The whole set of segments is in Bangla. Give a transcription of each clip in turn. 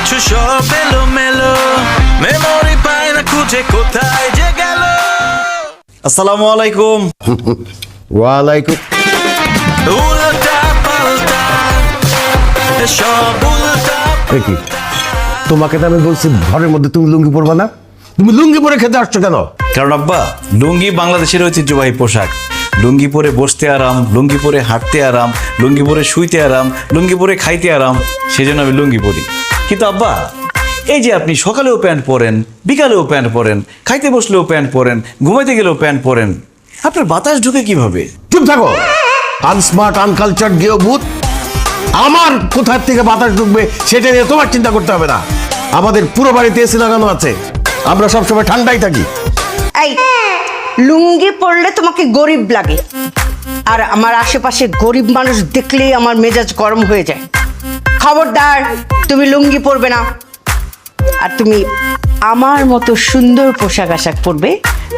কিছু সব এলো মেলো, মেমোরি পায় না খুঁজে কোথায় যে গেল। আসসালামু আলাইকুম। ওয়ালাইকুম। উল্টা পাল্টা সব উল্টা। কি তোমাকে তো আমি বলছি ঘরের মধ্যে তুমি লুঙ্গি পরবা না, তুমি লুঙ্গি পরে খেতে আসছো কেন? কারণ আব্বা, লুঙ্গি বাংলাদেশের ঐতিহ্যবাহী পোশাক। লুঙ্গি পরে বসতে আরাম, লুঙ্গি পরে হাঁটতে আরাম, লুঙ্গি পরে শুইতে আরাম, লুঙ্গি পরে খাইতে আরাম, সেজন্য আমি লুঙ্গি পরি। কিন্তু আব্বা, এই যে আপনি সকালেও প্যান্ট পরেন, বিকালেও প্যান্ট পরেন, খাইতে বসলেও প্যান্ট পরেন, ঘুমাইতে গেলেও প্যান্ট পরেন, আপনার বাতাস ঢুকে কিভাবে? চুপ থাকো, আনস্মার্ট আনকালচার গেও ভূত। আমার কোথার থেকে বাতাস ঢুকবে সেটা নিয়ে তোমার চিন্তা করতে হবে না। আমাদের পুরো বাড়িতে এসি লাগানো আছে, আমরা সবসময় ঠান্ডাই থাকি। এই লুঙ্গি পরলে তোমাকে গরিব লাগে, আর আমার আশেপাশে গরিব মানুষ দেখলেই আমার মেজাজ গরম হয়ে যায়। খবরদার, তুমি লুঙ্গি পরবে না। আর তুমি আমার মতো সুন্দর পোশাক আশাক পরবে,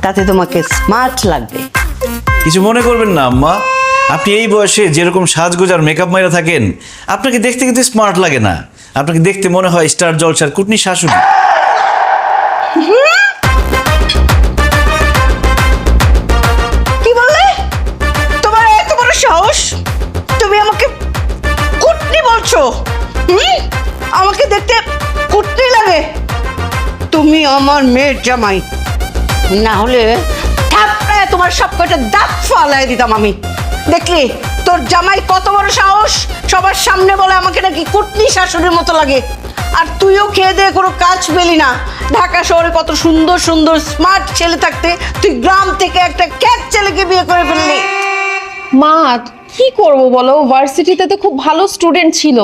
তাতে তোমাকে স্মার্ট লাগবে। কিছু মনে করবেন না আম্মা, আপনি এই বয়সে যেরকম সাজগোজ আর মেকআপ মাইরা থাকেন, আপনাকে দেখতে কিন্তু স্মার্ট লাগে না। আপনাকে দেখতে মনে হয় স্টার জলসার কুটনি শাশুড়ি। কি বললে? তোমার এত বড় সাহস, তুমি আমাকে কুটনি বলছো? আমাকে দেখতে কুটনি লাগে? তুমি আমার মেয়ের জামাই, না হলে থাপড়ায় তোমার সব কটা দাঁত ফালাই দিতাম আমি। দেখলি তোর জামাই কত বড় সাহস, সবার সামনে বলে আমাকে নাকি কুটনি শাশুড়ির মতো লাগে। আর তুইও খেয়ে দিয়ে কোনো কাজ পেলি না। ঢাকা শহরে কত সুন্দর সুন্দর স্মার্ট ছেলে থাকতে তুই গ্রাম থেকে একটা ক্যাট ছেলেকে বিয়ে করে ফেললি। মা কি করব বলো, ভার্সিটিতে তো খুব ভালো স্টুডেন্ট ছিল।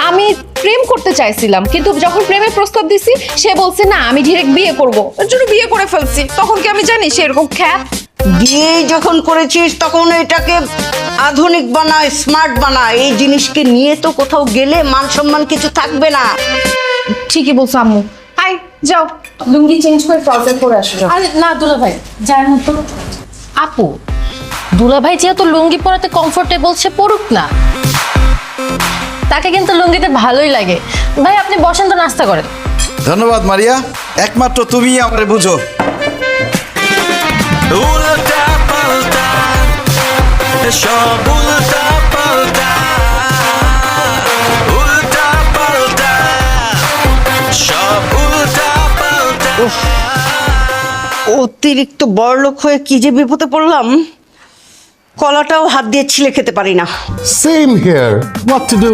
আমি প্রেম করতে চাইছিলাম, কিন্তু যখন প্রেমের প্রস্তাব দিছি সে বলছে না, আমি ডিরেক্ট বিয়ে করব। এর জন্য বিয়ে করে ফেলছি। তখন কি আমি জানি সে এরকম খ্যাত? বিয়ে যখন করেছিস তখন এটাকে আধুনিক বানায়, স্মার্ট বানায়। এই জিনিসকে নিয়ে তো কোথাও গেলে মান সম্মান কিছু থাকবে না। ঠিকই বলছো আম্মু। আই যাও, লুঙ্গি চেঞ্জ করে ট্রাউজার পরে আসো। আরে না দুলা ভাই, যায় না তো। আপু, দুলাভাই যেহেতু লুঙ্গি পরাতে কমফোর্টেবল, সে পড়ুক না। তাকে কিন্তু লুঙ্গিতে ভালোই লাগে। ভাই আপনি বসেন তো, নাস্তা করেন। ধন্যবাদ মারিয়া, একমাত্র তুমিই আমারে বুঝো। উল্টা পাল্টা সব উল্টা পাল্টা, উল্টা পাল্টা সব উল্টা পাল্টা। অতিরিক্ত বড়লোক হয়ে কি যে বিপদে পড়লাম, কলাটাও হাত দিয়ে ছিলে খেতে পারি না। Same here, what to do.